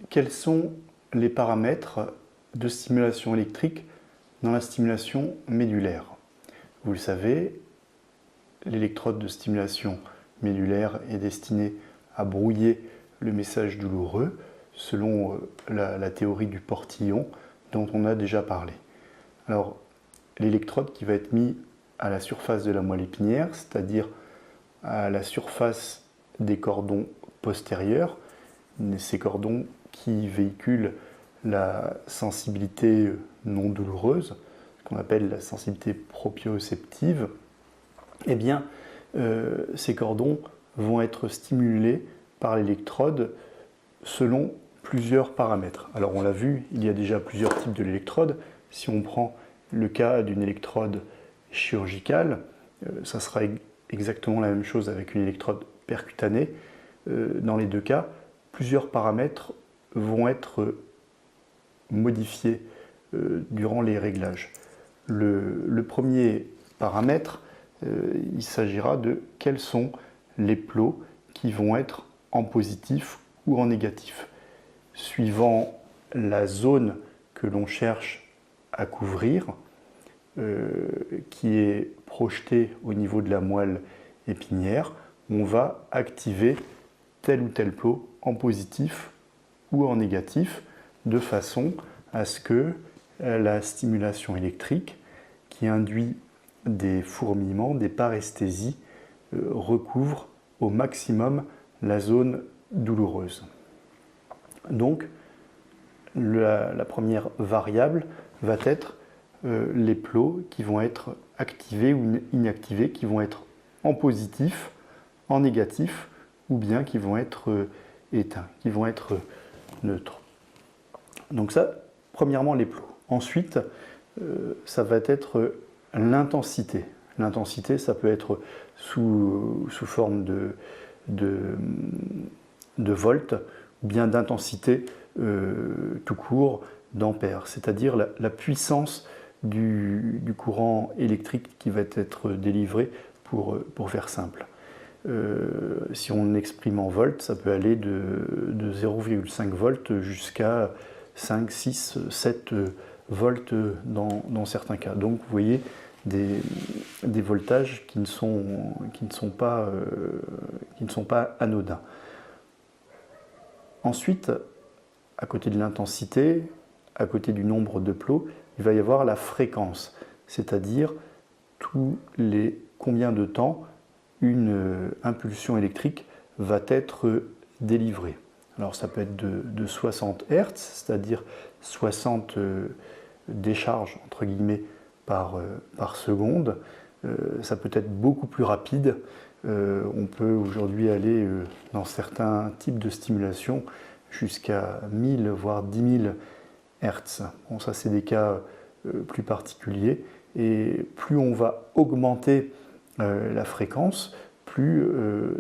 quels sont les paramètres de stimulation électrique dans la stimulation médulaire? Vous le savez, l'électrode de stimulation médulaire est destinée à brouiller le message douloureux selon la théorie du portillon dont on a déjà parlé. Alors, l'électrode qui va être mise à la surface de la moelle épinière, c'est-à-dire à la surface des cordons postérieurs, ces cordons qui véhiculent la sensibilité non douloureuse, ce qu'on appelle la sensibilité proprioceptive, eh bien, ces cordons vont être stimulés par l'électrode selon plusieurs paramètres. Alors on l'a vu, il y a déjà plusieurs types de l'électrode. Si on prend le cas d'une électrode chirurgicale, ça sera exactement la même chose avec une électrode percutanée. Dans les deux cas, plusieurs paramètres vont être modifiés durant les réglages. Le premier paramètre, il s'agira de quels sont les plots qui vont être en positif ou en négatif. Suivant la zone que l'on cherche à couvrir, qui est projetée au niveau de la moelle épinière, on va activer tel ou tel plot en positif ou en négatif, de façon à ce que la stimulation électrique qui induit des fourmillements, des paresthésies, recouvre au maximum la zone douloureuse. Donc, la première variable va être les plots qui vont être activés ou inactivés, qui vont être en positif, en négatif, ou bien qui vont être éteints, qui vont être neutres. Donc ça, premièrement, les plots. Ensuite, ça va être l'intensité. L'intensité, ça peut être sous forme de volts, ou bien d'intensité tout court, d'ampères, c'est-à-dire la puissance du courant électrique qui va être délivré, pour faire simple. Si on exprime en volts, ça peut aller de 0,5 volts jusqu'à 5, 6, 7 volts dans certains cas. Donc vous voyez des voltages qui ne sont pas anodins. Ensuite, à côté de l'intensité, à côté du nombre de plots, il va y avoir la fréquence, c'est-à-dire tous les combien de temps une impulsion électrique va être délivrée. Alors ça peut être de 60 Hz, c'est-à-dire 60 décharges entre guillemets par seconde. Ça peut être beaucoup plus rapide. On peut aujourd'hui aller dans certains types de stimulation jusqu'à 1000 voire 10 000 Hz. Bon, ça c'est des cas plus particuliers, et plus on va augmenter la fréquence, plus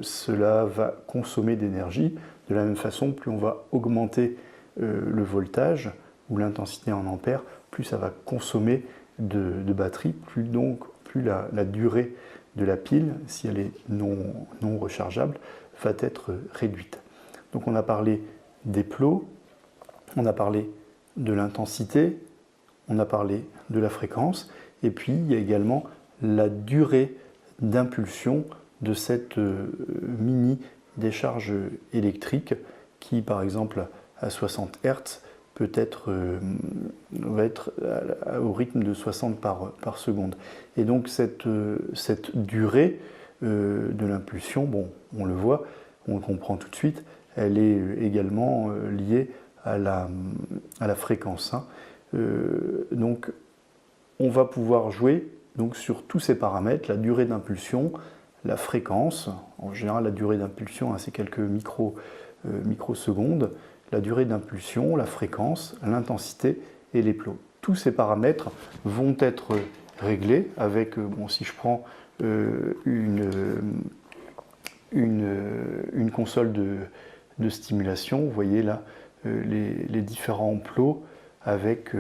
cela va consommer d'énergie. De la même façon, plus on va augmenter le voltage ou l'intensité en ampères, plus ça va consommer de batterie, plus la durée de la pile, si elle est non rechargeable, va être réduite. Donc on a parlé des plots, on a parlé de l'intensité, on a parlé de la fréquence, et puis il y a également la durée d'impulsion de cette mini décharge électrique qui, par exemple, à 60 Hz, va être au rythme de 60 par seconde. Et donc cette durée de l'impulsion, bon, on le voit, on le comprend tout de suite, elle est également liée à la fréquence. Donc on va pouvoir jouer donc sur tous ces paramètres, la durée d'impulsion, la fréquence, en général la durée d'impulsion c'est quelques microsecondes, la durée d'impulsion, la fréquence, l'intensité et les plots. Tous ces paramètres vont être réglés avec, bon, si je prends une console de stimulation, vous voyez là les différents plots avec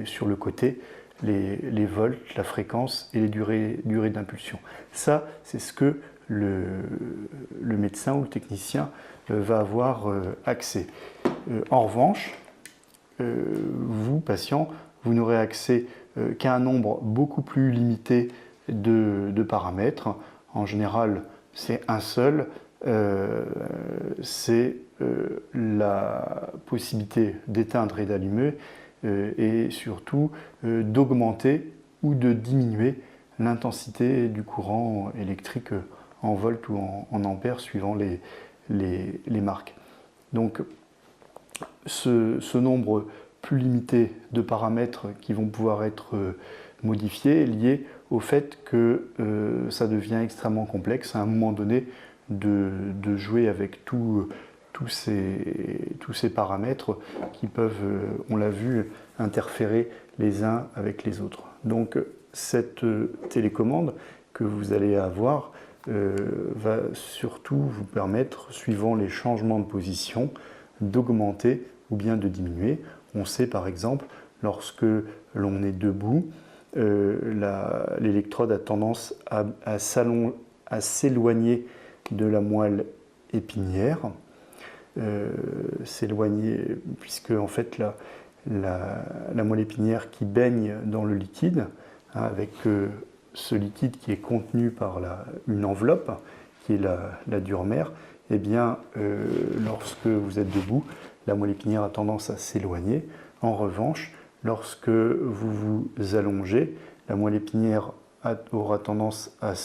sur le côté les volts, la fréquence et les durées d'impulsion. Ça, c'est ce que le médecin ou le technicien va avoir accès. En revanche, vous, patient, vous n'aurez accès qu'à un nombre beaucoup plus limité de paramètres. En général, c'est un seul, c'est la possibilité d'éteindre et d'allumer et surtout d'augmenter ou de diminuer l'intensité du courant électrique en volts ou en ampères suivant les marques. Donc ce nombre plus limité de paramètres qui vont pouvoir être modifiés est lié au fait que ça devient extrêmement complexe à un moment donné de jouer avec tous ces paramètres qui peuvent, on l'a vu, interférer les uns avec les autres. Donc cette télécommande que vous allez avoir va surtout vous permettre, suivant les changements de position, d'augmenter ou bien de diminuer. On sait par exemple, lorsque l'on est debout, l'électrode a tendance à s'éloigner de la moelle épinière, s'éloigner puisque en fait la moelle épinière qui baigne dans le liquide, hein, avec ce liquide qui est contenu par une enveloppe qui est la dure-mère, eh bien, lorsque vous êtes debout, la moelle épinière a tendance à s'éloigner. En revanche, lorsque vous vous allongez, la moelle épinière aura tendance à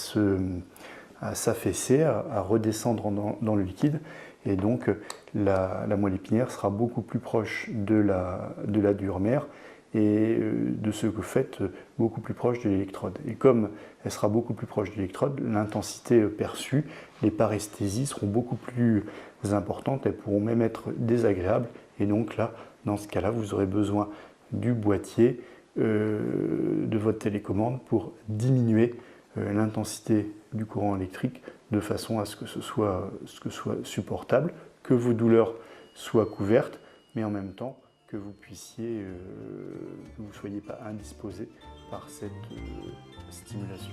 s'affaisser, à redescendre dans le liquide, et donc la moelle épinière sera beaucoup plus proche de la dure-mère et de ce que fait beaucoup plus proche de l'électrode. Et comme elle sera beaucoup plus proche de l'électrode, l'intensité perçue, les paresthésies seront beaucoup plus importantes, elles pourront même être désagréables, et donc là, dans ce cas-là, vous aurez besoin du boîtier de votre télécommande pour diminuer l'intensité du courant électrique de façon à ce que ce soit supportable, que vos douleurs soient couvertes, mais en même temps que vous puissiez, que vous ne soyez pas indisposé par cette stimulation.